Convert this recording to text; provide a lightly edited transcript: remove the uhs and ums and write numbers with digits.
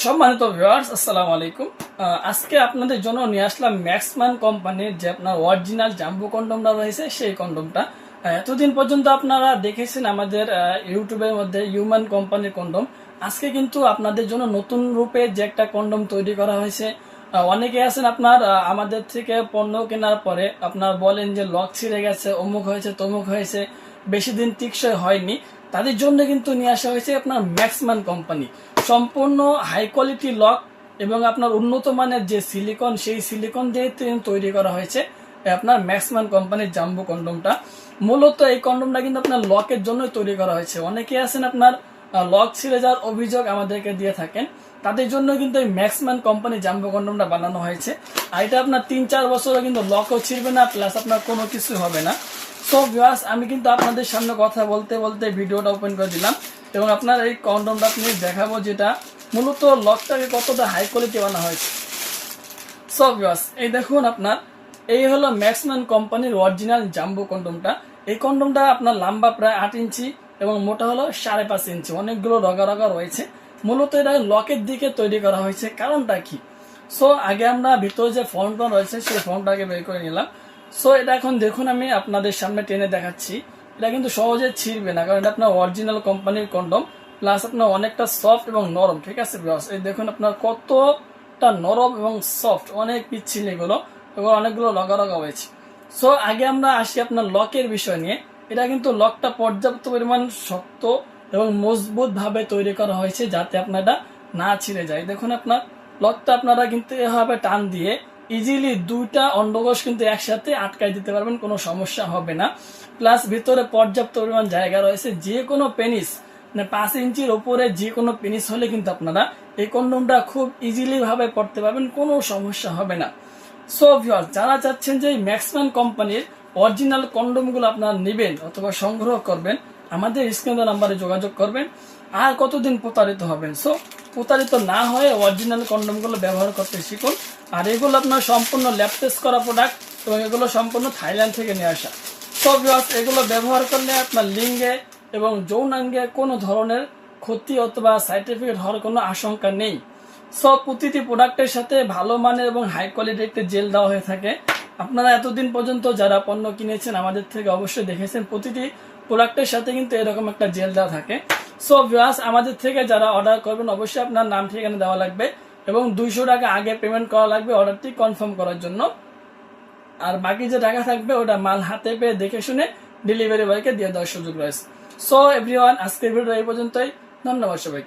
সম্মানিত ভিউয়ার্স, আসসালামু আলাইকুম। আজকে আপনাদের জন্য নিয়ে আসলাম ম্যাক্সম্যান কোম্পানির যে আপনার অরিজিনাল জাম্বো কন্ডমটা রয়েছে সেই কন্ডমটা। এতদিন পর্যন্ত আপনারা দেখেছেন আমাদের ইউটিউবের মধ্যে হিউম্যান কোম্পানির কন্ডম। আজকে কিন্তু আপনাদের জন্য নতুন রূপে যে একটা কন্ডম তৈরি করা হয়েছে। অনেকে আছেন আপনার আমাদের থেকে পণ্য কেনার পরে আপনার বলেন যে লক ছিঁড়ে গেছে, অমুক হয়েছে, তমুক হয়েছে, বেশি দিন টিকসই হয়নি। তাদের জন্য কিন্তু নিয়ে আসা হয়েছে আপনার ম্যাক্সম্যান কোম্পানি সম্পূর্ণ হাই কোয়ালিটি লক এবং আপনার উন্নত মানের যে সিলিকন, সেই সিলিকন দিয়ে তৈরি করা হয়েছে আপনার ম্যাক্সম্যান কোম্পানির জাম্বো কন্ডমটা। মূলত এই কন্ডমটা কিন্তু আপনার লকের জন্যই তৈরি করা হয়েছে। অনেকে আছেন আপনার লক ছিঁড়ে যাওয়ার অভিযোগ আমাদেরকে দিয়ে থাকেন, তাদের জন্য কিন্তু এই ম্যাক্সম্যান কোম্পানির জাম্বো কন্ডমটা বানানো হয়েছে। আর এটা আপনার 3-4 বছরও কিন্তু লকও ছিঁড়বে না, প্লাস আপনার কোনো কিছু হবে না। সো ভিউয়ার্স, আমি কিন্তু আপনাদের সামনে কথা বলতে বলতে ভিডিওটা ওপেন করে দিলাম এবং আপনার এই কন্ডমটা আপনি দেখাবো, যেটা মূলত লকটাকে কতটা হাই কোয়ালিটি বানানো হয়েছে। সো ভিউয়ার্স, এই দেখুন আপনার এই হলো ম্যাক্সম্যান কোম্পানির অরিজিনাল জাম্বো কন্ডমটা। এই কন্ডমটা আপনার লম্বা প্রায় 8 ইঞ্চি এবং মোটা হলো 5.5 ইঞ্চি। অনেকগুলো রগা রগা রয়েছে। মূলত এটা লকের দিকে তৈরি করা হয়েছে। কারণটা কি? সো আগে আমরা ভিতরে যে ফর্মটা রয়েছে সেই ফর্মটাকে বের করে নিলাম। সো এটা এখন দেখুন, আমি আপনাদের সামনে টেনে দেখাচ্ছি। এটা কিন্তু সহজে ছিঁড়বে না, কারণ এটা আপনার অরিজিনাল কোম্পানির কন্ডম, প্লাস আপনার অনেকটা সফট এবং নরম। ঠিক আছে ভিউয়ার্স, এই দেখুন আপনার কতটা নরম এবং সফট, অনেক পিচ্ছিল এগুলো এবং অনেকগুলো লগা লগা হয়েছে। সো আগে আমরা আসি আপনার লকের বিষয় নিয়ে। এটা কিন্তু লকটা পর্যাপ্ত পরিমাণ শক্ত এবং মজবুত ভাবে তৈরি করা হয়েছে, যাতে আপনার এটা না ছিঁড়ে যায়। দেখুন আপনার লকটা আপনারা কিন্তু এভাবে টান দিয়ে ইজিলি 2টা অন্ডকোষ কিন্তু একসাথে আটকাই দিতে পারবেন, কোনো সমস্যা হবে না। প্লাস ভিতরে পর্যাপ্ত পরিমাণ জায়গা রয়েছে। যে কোনো পেনিস, মানে 5 ইঞ্চির ওপরে যে কোনো পেনিস হলে কিন্তু আপনারা এই কন্ডমটা খুব ইজিলি ভাবে পড়তে পারবেন, কোনো সমস্যা হবে না। সো ভিউয়ার্স, যারা চাচ্ছেন যে ম্যাক্সম্যান কোম্পানির অরিজিনাল কন্ডমগুলো আপনারা নেবেন অথবা সংগ্রহ করবেন, আমাদের স্ক্রিনের নাম্বারে যোগাযোগ করবেন। আর কতদিন প্রতারিত হবেন? সো প্রতারিত না হয়ে অরিজিনাল কন্ডমগুলো ব্যবহার করতে শিখুন। আর এগুলো আপনার সম্পূর্ণ ল্যাব টেস্ট করা প্রোডাক্ট এবং এগুলো সম্পূর্ণ থাইল্যান্ড থেকে নিয়ে আসা। সো ভিউয়ার্স, এগুলো ব্যবহার করলে আপনার লিঙ্গে এবং যৌনাঙ্গে কোনো ধরনের ক্ষতি অথবা সাইড এফেক্ট হওয়ার কোনো আশঙ্কা নেই। সব প্রতিটি প্রোডাক্টের সাথে ভালো মানের এবং হাই কোয়ালিটির একটা জেল দেওয়া হয়ে থাকে। আপনারা এতদিন পর্যন্ত যারা পণ্য কিনেছেন আমাদের থেকে অবশ্যই দেখেছেন, প্রতিটি প্রোডাক্টের সাথে কিন্তু এরকম একটা জেল দেওয়া থাকে। সো ভিউয়ার্স, আমাদের থেকে যারা অর্ডার করবেন অবশ্যই আপনার নাম ঠিকানা দেওয়া লাগবে এবং 200 টাকা আগে পেমেন্ট করা লাগবে অর্ডারটি কনফার্ম করার জন্য। আর বাকি যে টাকা থাকবে ওটা মাল হাতে পেয়ে দেখে শুনে ডেলিভারি বয়কে দিয়ে দেওয়ার সুযোগ রয়েছে। সো এভরিওয়ান, আজকের ভিডিও এই পর্যন্তই। ধন্যবাদ সবাইকে।